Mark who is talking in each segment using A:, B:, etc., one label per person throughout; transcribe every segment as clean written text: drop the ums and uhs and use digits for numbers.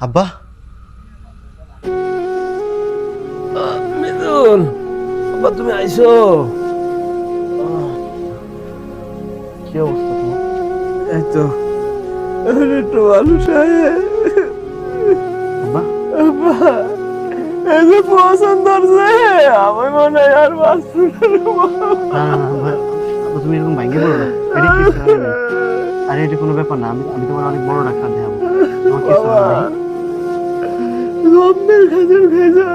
A: আব্বা
B: মিদুল, আব্বা তুমি আইছো?
A: কি অবস্থা তোমার?
B: এই তো একটু মানুষ
A: আব্বা
B: আব্বা, এই যে পছন্দ ধরছে, আমি মনে হয় আর বাঁচবো
A: না না না আব্বা, আব্বা তুমি এরকম ভাঙ্গে পড়ো না। এটা কিছু হয় নাই। আরে এটা কোনো ব্যাপার না, আমি আমি তোমার অনেক বড় ডাক্তার দেখাবো। তোমার কিছু
B: বাবা,
A: হয় নাই।
B: গম্ভীর খাজুর খেয়েছে।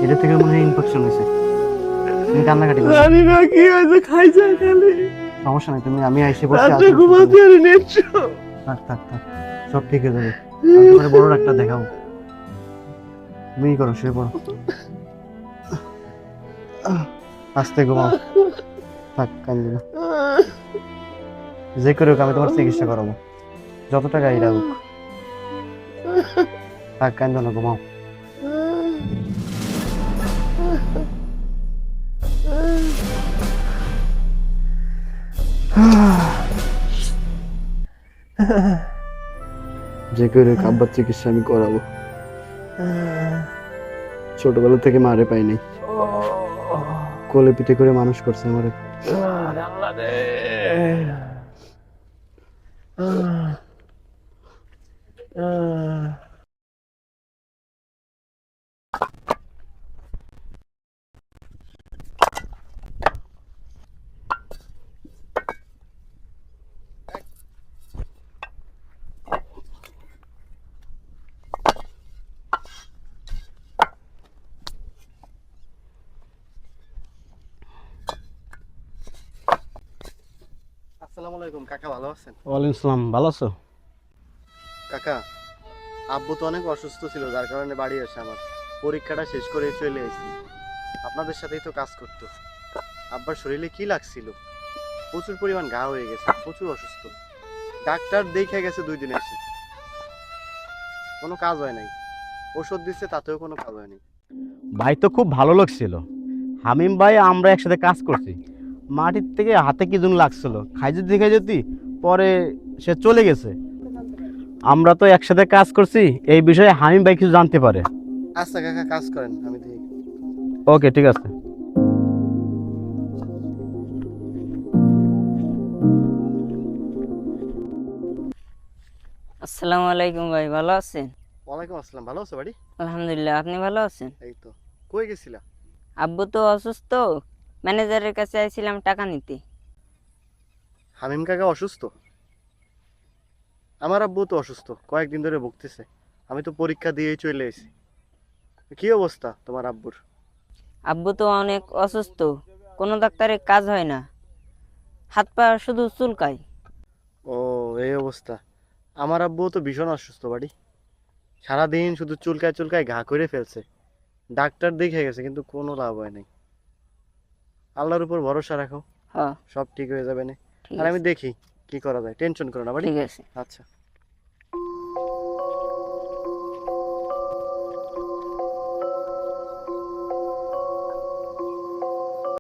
A: এটা থেকে মনে হয় ইনফেকশন হয়েছে। তুমি কান্নাকাটি করো না।
B: জানি না কি হয়েছে, খাইছে খালি।
A: সমস্যা নাই, আমি আইসে বসে
B: রাত্রে
A: আছি তো তুমি।
B: ঘুমাতে পারি নিচ্ছ।
A: থাক থাক থাক, সব ঠিক হয়ে যাবে। আমি তোমার বড় ডাক্তার দেখাবো। তুমি করো, শুয়ে পড়ো। আস্তে ঘুমাও। থাক, কান্দি না। যে করে হোক আমি তোমার চিকিৎসা করাবো, যত টাকা এই লাগুক। থাক, কান্দো না, ঘুমাও। যে করে হোক আব্বার চিকিৎসা আমি করাবো। ছোটবেলা থেকে মারে পাই নাই, কোলে পিঠে করে মানুষ করছে আমারে।
B: আল্লাহ রে।
A: আসসালামু আলাইকুম কাকা, ভালো আছেন?
B: ওয়ালাইকুম আসসালাম, ভালো আছো?
A: কাকা, আব্বু তো অনেক অসুস্থ ছিল, যার কারণে বাড়ি এসে আমার পরীক্ষাটা শেষ করে চলে এসেছি। আপনাদের সাথেই তো কাজ করতো। আব্বার শরীরে কি লাগছিল, প্রচুর পরিমাণ ঘা হয়ে গেছে, প্রচুর অসুস্থ। ডাক্তার দেখে গেছে 2 দিন এসে, কোনো কাজ হয় নাই। ওষুধ দিচ্ছে, তাতেও কোনো কাজ হয়নি।
C: ভাই তো খুব ভালো লোক ছিল। হামিম ভাই আমরা একসাথে কাজ করছি। মাটির থেকে হাতে কি যেন লাগছিল, খাই যদি পরে সে চলে গেছে। আমরা তো একসাথে কাজ করছি, এই বিষয়ে হামিম ভাই কিছু জানতে পারে।
A: আচ্ছা কাকা, কাজ করেন, আমি দেখি।
C: ওকে, ঠিক আছে।
D: আসসালামু আলাইকুম ভাই, ভালো আছেন?
A: ওয়ালাইকুম আসসালাম, ভালো আছো বাড়ি?
D: আলহামদুলিল্লাহ, আপনি ভালো আছেন?
A: এই তো। কই গেছিলা?
D: আব্বু তো অসুস্থ, ম্যানেজারের কাছে আইছিলাম টাকা নিতে।
A: হামিম কাকা অসুস্থ? আমার আব্বু তো অসুস্থ, কয়েকদিন ধরে ভুগতেছে। আমি তো পরীক্ষা দিয়েই চলে এসেছি। কি অবস্থা তোমার আব্বুর?
D: আব্বু তো অনেক অসুস্থ, কোনো ডাক্তারের কাজ হয় না, হাত পা শুধু চুলকায়।
A: ও, এই অবস্থা। আমার আব্বু তো ভীষণ অসুস্থ বাড়ি, সারাদিন শুধু চুলকায় চুলকায় ঘা করে ফেলছে। ডাক্তার দেখে গেছে, কিন্তু কোনো লাভ হয় নাই। আল্লাহর উপর ভরসা রাখো,
D: হ্যাঁ,
A: সব ঠিক হয়ে যাবে না।
D: ঠিক
A: আর আমি
D: আছে,
A: দেখি কি করা যায়, টেনশন করো না বাড়ি।
D: ঠিক আছে।
A: আচ্ছা।